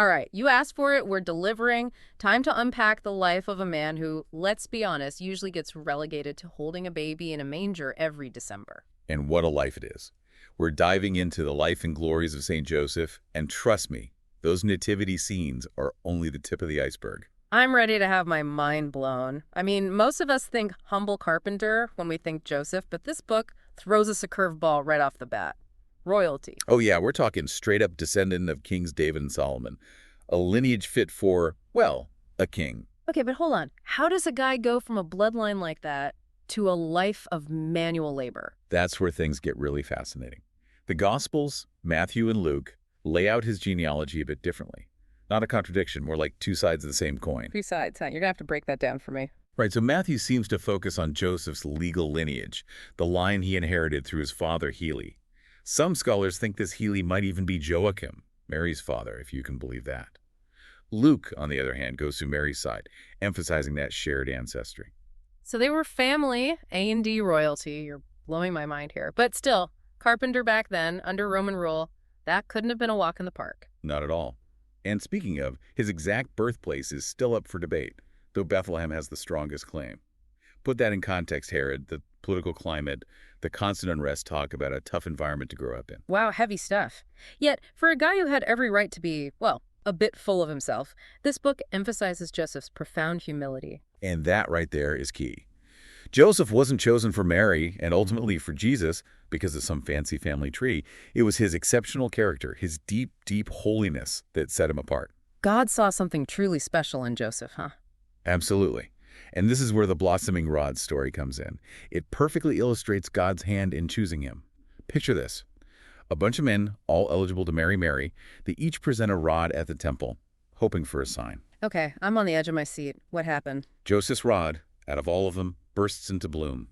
All right, you asked for it, we're delivering. Time to unpack the life of a man who, let's be honest, usually gets relegated to holding a baby in a manger every December. And what a life it is. We're diving into the life and glories of St. Joseph, and trust me, those nativity scenes are only the tip of the iceberg. I'm ready to have my mind blown. I mean, most of us think humble carpenter when we think Joseph, but this book throws us a curveball right off the bat. Royalty. Oh yeah, we're talking straight-up descendant of Kings David and Solomon. A lineage fit for, well, a king. Okay, but hold on. How does a guy go from a bloodline like that to a life of manual labor? That's where things get really fascinating. The Gospels, Matthew and Luke, lay out his genealogy a bit differently. Not a contradiction, more like two sides of the same coin. Two sides, huh? You're gonna have to break that down for me. Right, so Matthew seems to focus on Joseph's legal lineage, the line he inherited through his father Healy. Some scholars think this Healy might even be Joachim, Mary's father, if you can believe that. Luke, on the other hand, goes to Mary's side, emphasizing that shared ancestry. So they were family, A&D royalty. You're blowing my mind here. But still, carpenter back then, under Roman rule, that couldn't have been a walk in the park. Not at all. And speaking of, his exact birthplace is still up for debate, though Bethlehem has the strongest claim. Put that in context, Herod, the political climate, the constant unrest talk about a tough environment to grow up in. Wow, heavy stuff. Yet, for a guy who had every right to be, well, a bit full of himself, this book emphasizes Joseph's profound humility. And that right there is key. Joseph wasn't chosen for Mary and ultimately for Jesus because of some fancy family tree. It was his exceptional character, his deep, deep holiness that set him apart. God saw something truly special in Joseph, huh? Absolutely. And this is where the blossoming rod story comes in. It perfectly illustrates God's hand in choosing him. Picture this. A bunch of men, all eligible to marry Mary, they each present a rod at the temple, hoping for a sign. Okay, I'm on the edge of my seat. What happened? Joseph's rod, out of all of them, bursts into bloom.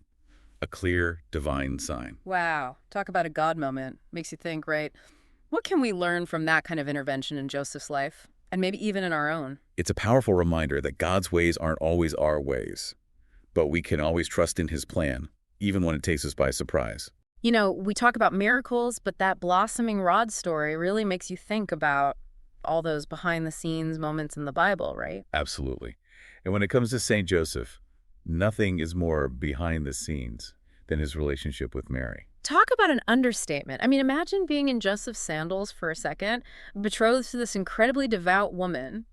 A clear, divine sign. Wow, talk about a God moment. Makes you think, right? What can we learn from that kind of intervention in Joseph's life? And maybe even in our own? It's a powerful reminder that God's ways aren't always our ways, but we can always trust in his plan, even when it takes us by surprise. You know, we talk about miracles, but that blossoming rod story really makes you think about all those behind-the-scenes moments in the Bible, right? Absolutely. And when it comes to St. Joseph, nothing is more behind the scenes than his relationship with Mary. Talk about an understatement. I mean, imagine being in Joseph's sandals for a second, betrothed to this incredibly devout woman,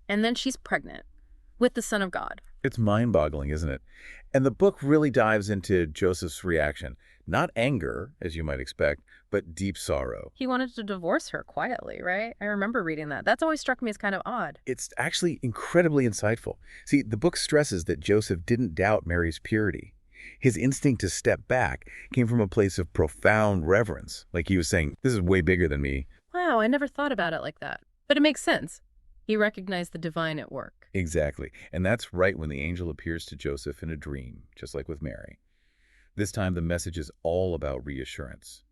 and then she's pregnant with the Son of God. It's mind-boggling, isn't it? And the book really dives into Joseph's reaction. Not anger, as you might expect, but deep sorrow. He wanted to divorce her quietly, right? I remember reading that. That's always struck me as kind of odd. It's actually incredibly insightful. See, the book stresses that Joseph didn't doubt Mary's purity. His instinct to step back came from a place of profound reverence. Like he was saying, this is way bigger than me. Wow, I never thought about it like that. But it makes sense. He recognized the divine at work. Exactly. And that's right when the angel appears to Joseph in a dream, just like with Mary. This time, the message is all about reassurance.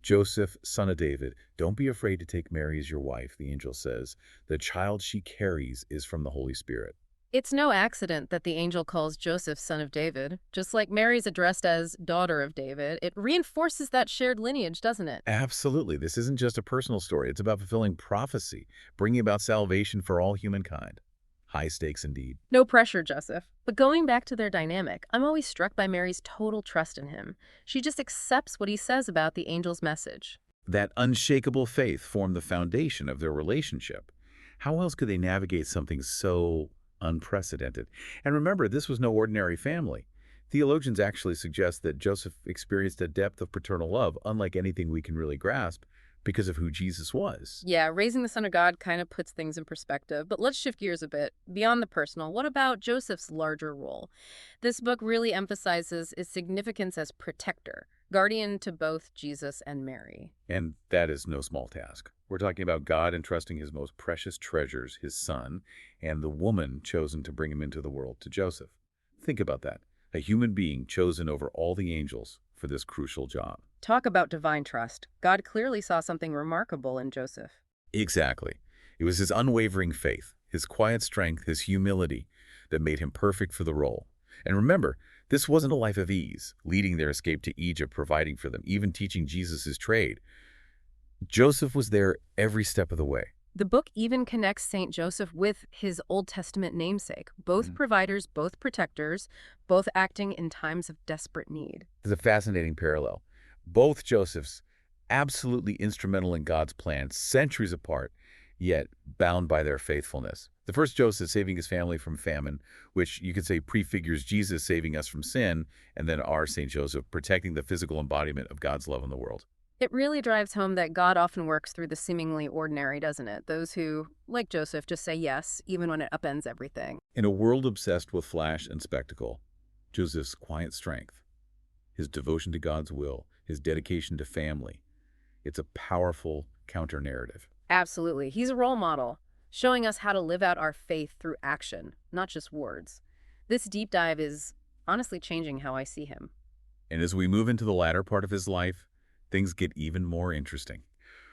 Joseph, son of David, don't be afraid to take Mary as your wife, the angel says. The child she carries is from the Holy Spirit. It's no accident that the angel calls Joseph son of David. Just like Mary's addressed as daughter of David, it reinforces that shared lineage, doesn't it? Absolutely. This isn't just a personal story. It's about fulfilling prophecy, bringing about salvation for all humankind. High stakes indeed. No pressure, Joseph. But going back to their dynamic, I'm always struck by Mary's total trust in him. She just accepts what he says about the angel's message. That unshakable faith formed the foundation of their relationship. How else could they navigate something so unprecedented? And remember, this was no ordinary family. Theologians actually suggest that Joseph experienced a depth of paternal love unlike anything we can really grasp because of who Jesus was. Yeah, raising the Son of God kind of puts things in perspective. But let's shift gears a bit. Beyond the personal, what about Joseph's larger role? This book really emphasizes its significance as protector, guardian to both Jesus and Mary. And that is no small task. We're talking about God entrusting his most precious treasures, his son, and the woman chosen to bring him into the world, to Joseph. Think about that. A human being chosen over all the angels for this crucial job. Talk about divine trust. God clearly saw something remarkable in Joseph. Exactly. It was his unwavering faith, his quiet strength, his humility that made him perfect for the role. And remember, this wasn't a life of ease, leading their escape to Egypt, providing for them, even teaching Jesus his trade. Joseph was there every step of the way, The book even connects St. Joseph with his Old Testament namesake, both Mhm. providers, both protectors, both acting in times of desperate need. It's a fascinating parallel. Both Josephs absolutely instrumental in God's plan, centuries apart, yet bound by their faithfulness. The first Joseph saving his family from famine, which you could say prefigures Jesus saving us from sin, and then our St. Joseph protecting the physical embodiment of God's love in the world. It really drives home that God often works through the seemingly ordinary, doesn't it? Those who, like Joseph, just say yes, even when it upends everything. In a world obsessed with flash and spectacle, Joseph's quiet strength, his devotion to God's will, his dedication to family, it's a powerful counter-narrative. Absolutely. He's a role model, showing us how to live out our faith through action, not just words. This deep dive is honestly changing how I see him. And as we move into the latter part of his life, things get even more interesting.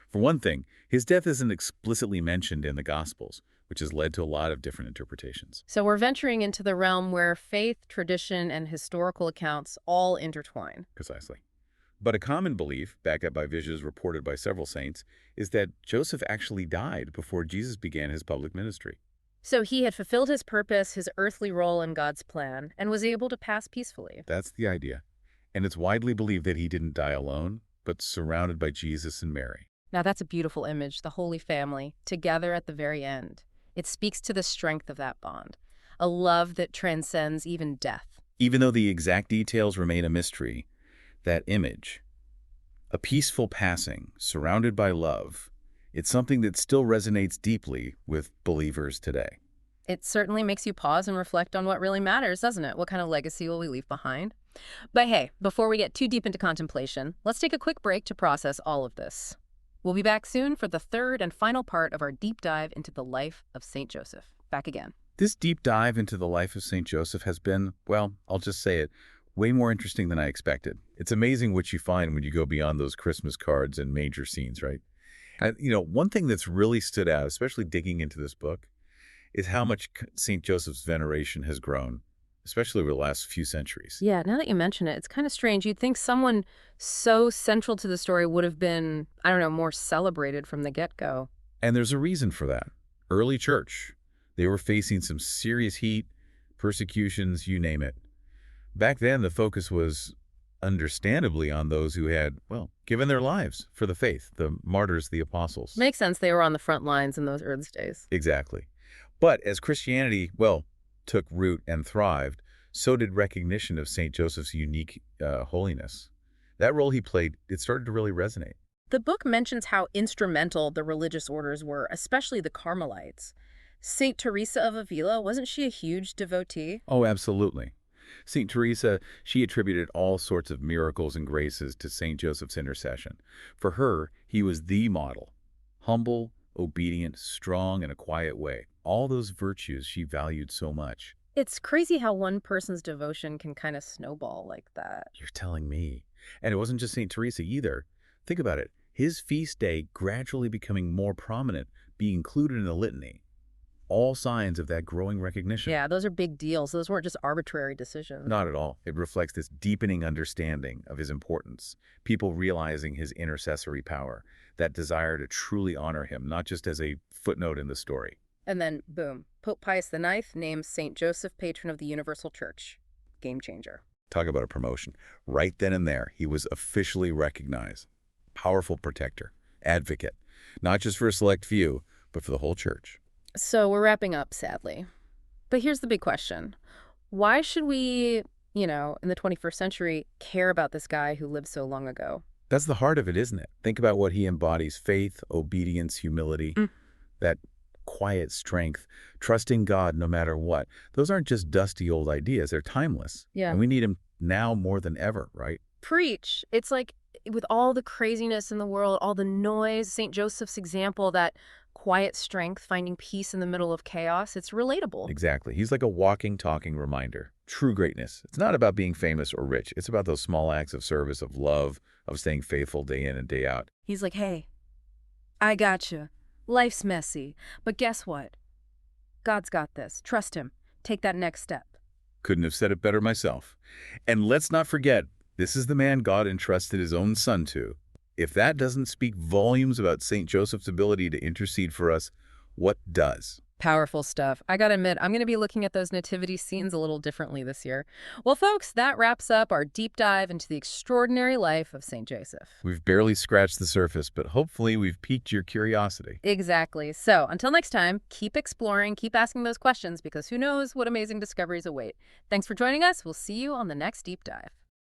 For one thing, his death isn't explicitly mentioned in the Gospels, which has led to a lot of different interpretations. So we're venturing into the realm where faith, tradition, and historical accounts all intertwine. Precisely. But a common belief, backed up by visions reported by several saints, is that Joseph actually died before Jesus began his public ministry. So he had fulfilled his purpose, his earthly role in God's plan, and was able to pass peacefully. That's the idea. And it's widely believed that he didn't die alone, but surrounded by Jesus and Mary. Now that's a beautiful image, the Holy Family, together at the very end. It speaks to the strength of that bond, a love that transcends even death. Even though the exact details remain a mystery, that image, a peaceful passing surrounded by love, it's something that still resonates deeply with believers today. It certainly makes you pause and reflect on what really matters, doesn't it? What kind of legacy will we leave behind? But hey, before we get too deep into contemplation, let's take a quick break to process all of this. We'll be back soon for the third and final part of our deep dive into the life of St. Joseph. Back again. This deep dive into the life of St. Joseph has been, well, I'll just say it, way more interesting than I expected. It's amazing what you find when you go beyond those Christmas cards and major scenes, right? One thing that's really stood out, especially digging into this book, is how much St. Joseph's veneration has grown, especially over the last few centuries. Yeah, now that you mention it, it's kind of strange. You'd think someone so central to the story would have been, I don't know, more celebrated from the get-go. And there's a reason for that. Early church, they were facing some serious heat, persecutions, you name it. Back then, the focus was understandably on those who had, well, given their lives for the faith, the martyrs, the apostles. Makes sense. They were on the front lines in those early days. Exactly. But as Christianity, well, took root and thrived, so did recognition of St. Joseph's unique holiness. That role he played, it started to really resonate. The book mentions how instrumental the religious orders were, especially the Carmelites. St. Teresa of Avila, wasn't she a huge devotee? Oh, absolutely. St. Teresa, she attributed all sorts of miracles and graces to St. Joseph's intercession. For her, he was the model. Humble, obedient, strong in a quiet way. All those virtues she valued so much. It's crazy how one person's devotion can kind of snowball like that. You're telling me. And it wasn't just St. Teresa either. Think about it. His feast day gradually becoming more prominent, being included in the litany. All signs of that growing recognition. Yeah, those are big deals. Those weren't just arbitrary decisions. Not at all. It reflects this deepening understanding of his importance. People realizing his intercessory power, that desire to truly honor him, not just as a footnote in the story. And then, boom, Pope Pius IX names St. Joseph patron of the Universal Church. Game changer. Talk about a promotion. Right then and there, he was officially recognized. Powerful protector, advocate, not just for a select few, but for the whole church. So we're wrapping up, sadly. But here's the big question. Why should we, in the 21st century, care about this guy who lived so long ago? That's the heart of it, isn't it? Think about what he embodies: faith, obedience, humility, that quiet strength, trusting God no matter what. Those aren't just dusty old ideas. They're timeless. Yeah. And we need him now more than ever, right? Preach. It's like with all the craziness in the world, all the noise, St. Joseph's example, that quiet strength, finding peace in the middle of chaos, it's relatable. Exactly. He's like a walking, talking reminder. True greatness. It's not about being famous or rich. It's about those small acts of service, of love, of staying faithful day in and day out. He's like, hey, I gotcha. Life's messy, but guess what? God's got this. Trust him. Take that next step. Couldn't have said it better myself. And let's not forget, this is the man God entrusted his own son to. If that doesn't speak volumes about St. Joseph's ability to intercede for us, what does? Powerful stuff. I gotta admit, I'm going to be looking at those nativity scenes a little differently this year. Well, folks, that wraps up our deep dive into the extraordinary life of St. Joseph. We've barely scratched the surface, but hopefully we've piqued your curiosity. Exactly. So until next time, keep exploring, keep asking those questions, because who knows what amazing discoveries await. Thanks for joining us. We'll see you on the next deep dive.